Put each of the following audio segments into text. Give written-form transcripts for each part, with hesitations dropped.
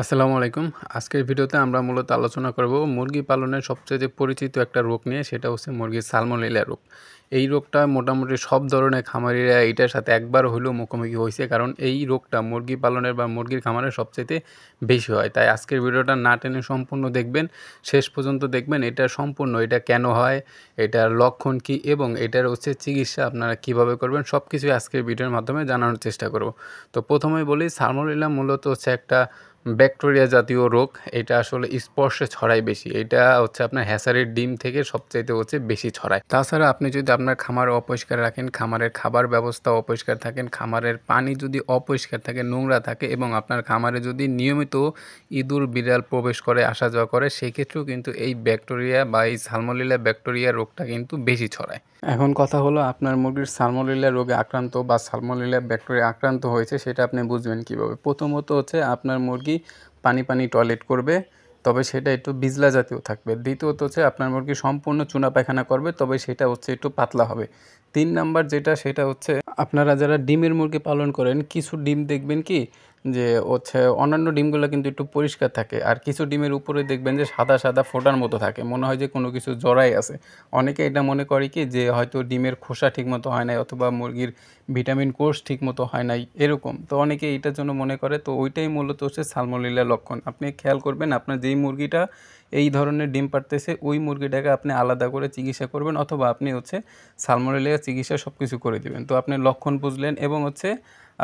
আসসালামু আলাইকুম। আজকের ভিডিওতে আমরা মূলত আলোচনা করব মুরগি পালনের সবচেয়ে পরিচিত একটা রোগ নিয়ে, সেটা হচ্ছে মুরগির সালমোনেলা রোগ। এই রোগটা মোটামুটি সব ধরনের খামারিরা এইটার সাথে একবার হইলেও মুখোমুখি হইছে, কারণ এই রোগটা মুরগি পালনের বা মুরগির খামারের সবচাইতে বেশি হয়। তাই আজকের ভিডিওটা না টেনে সম্পূর্ণ দেখবেন, শেষ পর্যন্ত দেখবেন এটা সম্পূর্ণ, এটা কেন হয়, এটার লক্ষণ কী এবং এটার হচ্ছে চিকিৎসা আপনারা কীভাবে করবেন, সব কিছুই আজকের ভিডিওর মাধ্যমে জানানোর চেষ্টা করব। তো প্রথমেই বলি, সালমোনেলা মূলত হচ্ছে একটা ব্যাকটেরিয়া জাতীয় রোগ। এটা আসলে স্পর্শে ছড়ায় বেশি। এটা হচ্ছে আপনার হ্যাচারির ডিম থেকে সবচাইতে হচ্ছে বেশি ছড়ায়। তাছাড়া আপনি যদি আপনার খামার অপরিষ্কার রাখেন, খামারের খাবার ব্যবস্থা অপরিষ্কার থাকেন, খামারের পানি যদি অপরিষ্কার থাকে, নোংরা থাকে এবং আপনার খামারে যদি নিয়মিত ইঁদুর বিড়াল প্রবেশ করে, আসা যাওয়া করে, সেক্ষেত্রেও কিন্তু এই ব্যাকটেরিয়া বা এই সালমোনেলা ব্যাকটেরিয়া রোগটা কিন্তু বেশি ছড়ায়। এখন কথা হলো, আপনার মুরগির সালমোনেলা রোগে আক্রান্ত বা সালমোনেলা ব্যাকটেরিয়া আক্রান্ত হয়েছে সেটা আপনি বুঝবেন কীভাবে? প্রথমত হচ্ছে আপনার মুরগি পানি পানি টয়লেট করবে, তবে সেটা একটু বিজলা জাতীয় থাকবে। দ্বিতীয়ত হচ্ছে আপনার মুরগি সম্পূর্ণ চুনা পায়খানা করবে, তবে সেটা হচ্ছে একটু পাতলা হবে। ৩ নাম্বার যেটা, সেটা হচ্ছে আপনারা যারা ডিমের মুরগি পালন করেন, কিছু ডিম দেখবেন কি যে হচ্ছে অন্যান্য ডিমগুলো কিন্তু একটু পরিষ্কার থাকে, আর কিছু ডিমের উপরে দেখবেন যে সাদা সাদা ফোঁটার মতো থাকে, মনে হয় যে কোনো কিছু জড়াই আছে। অনেকে এটা মনে করে কি যে হয়তো ডিমের খোসা ঠিকমতো হয় নাই, অথবা মুরগির ভিটামিন কোর্স ঠিকমতো হয় নাই, এরকম। তো অনেকে এইটার জন্য মনে করে, তো ওইটাই মূলত হচ্ছে সালমোনেলার লক্ষণ। আপনি খেয়াল করবেন, আপনার যেই মুরগিটা এই ধরনের ডিম পাড়তেছে ওই মুরগিটাকে আপনি আলাদা করে চিকিৎসা করবেন, অথবা আপনি হচ্ছে সালমোনেলা চিকিৎসা সব কিছু করে দিবেন। তো আপনি লক্ষণ বুঝলেন এবং হচ্ছে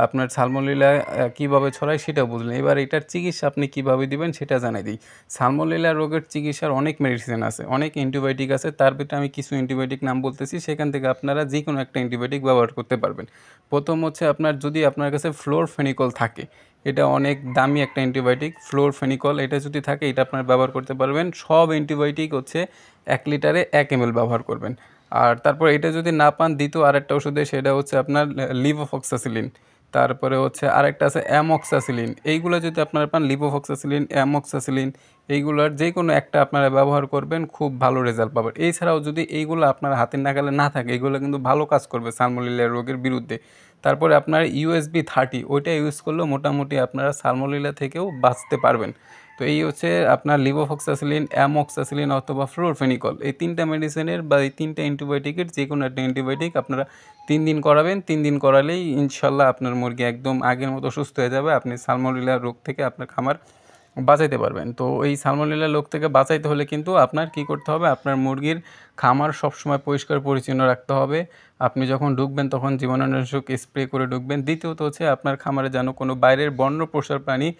আপনার সালমোনেলা কীভাবে ছড়ায় সেটাও বুঝলেন। এবার এটার চিকিৎসা আপনি কীভাবে দিবেন সেটা জানাই দিই। সালমোনেলা রোগের চিকিৎসার অনেক মেডিসিন আছে, অনেক অ্যান্টিবায়োটিক আছে। তার ভিতরে আমি কিছু অ্যান্টিবায়োটিক নাম বলতেছি, সেখান থেকে আপনারা যে কোনো একটা অ্যান্টিবায়োটিক ব্যবহার করতে পারবেন। প্রথম হচ্ছে যদি আপনার কাছে ফ্লোরফেনিকল থাকে, এটা অনেক দামি একটা অ্যান্টিবায়োটিক। ফ্লোরফেনিকল এটা যদি থাকে, এটা আপনারা ব্যবহার করতে পারবেন। সব অ্যান্টিবায়োটিক হচ্ছে 1 লিটারে 1 ml ব্যবহার করবেন। আর তারপর এটা যদি না পান, দ্বিতীয় আরেকটা ওষুধে, সেটা হচ্ছে আপনার লিভোফ্লক্সাসিলিন। তারপরে হচ্ছে আরেকটা আছে অ্যামক্সাসিলিন। এইগুলো যদি আপনারা পান, লিভোফ্লক্সাসিলিন, অ্যামক্সাসিলিন, এইগুলোর যে কোনো একটা আপনারা ব্যবহার করবেন, খুব ভালো রেজাল্ট পাবেন। এছাড়াও যদি এইগুলো আপনার হাতের নাগালে না থাকে, এগুলো কিন্তু ভালো কাজ করবে সালমোনেলা রোগের বিরুদ্ধে। তারপরে আপনার ইউএসবি 30, ওইটা ইউজ করলেও মোটামুটি আপনারা সালমোনেলা থেকেও বাঁচতে পারবেন। তো এই হচ্ছে আপনার লিভোফ্লক্সাসিলিন, অ্যামক্সাসিলিন অথবা ফ্লোরফেনিকল, এই 3টা মেডিসিনের বা এই 3টা অ্যান্টিবায়োটিকের যে কোনো একটা অ্যান্টিবায়োটিক আপনারা 3 দিন করাবেন। 3 দিন করালেই ইনশাল্লাহ আপনার মুরগি একদম আগের মতো সুস্থ হয়ে যাবে। আপনি সালমোনেলা রোগ থেকে আপনার খামার বাঁচাইতে পারবেন। তো এই সালমোনেলা রোগ থেকে বাঁচাইতে হলে কিন্তু আপনার কী করতে হবে? আপনার মুরগির খামার সবসময় পরিষ্কার পরিচ্ছন্ন রাখতে হবে। আপনি যখন ঢুকবেন তখন জীবাণুনাশক স্প্রে করে ঢুকবেন। দ্বিতীয়ত হচ্ছে আপনার খামারে যেন কোনো বাইরের বন্য পোষার প্রাণী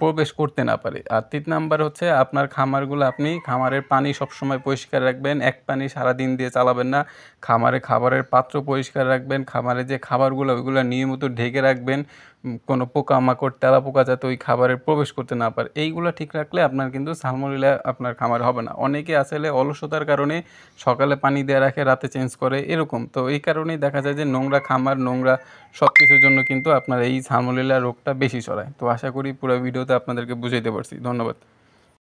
প্রবেশ করতে না পারে। আর ৩ নাম্বার হচ্ছে আপনার খামারগুলো, আপনি খামারের পানি সবসময় পরিষ্কার রাখবেন। এক পানি সারাদিন দিয়ে চালাবেন না। খামারে খাবারের পাত্র পরিষ্কার রাখবেন। খামারে যে খাবারগুলো, ওইগুলো নিয়মিত ঢেকে রাখবেন। কোনো পোকামাকড়, তেলাপোকা যাতে ওই খাবারে প্রবেশ করতে না পারে। এইগুলো ঠিক রাখলে আপনার কিন্তু সালমোনেলা আপনার খামারে হবে না। অনেকে আসলে অলসতার কারণে সকালে পানি দিয়ে রাখে, রাতে চেঞ্জ করে, এরকম। তো এই কারণেই দেখা যায় যে নোংরা খামার, নোংরা সব কিছুর জন্য কিন্তু আপনার এই সালমোনেলা রোগটা বেশি ছড়ায়। তো আশা করি পুরো ভিডিওতে আপনাদেরকে বুঝাইতে পারছি। ধন্যবাদ।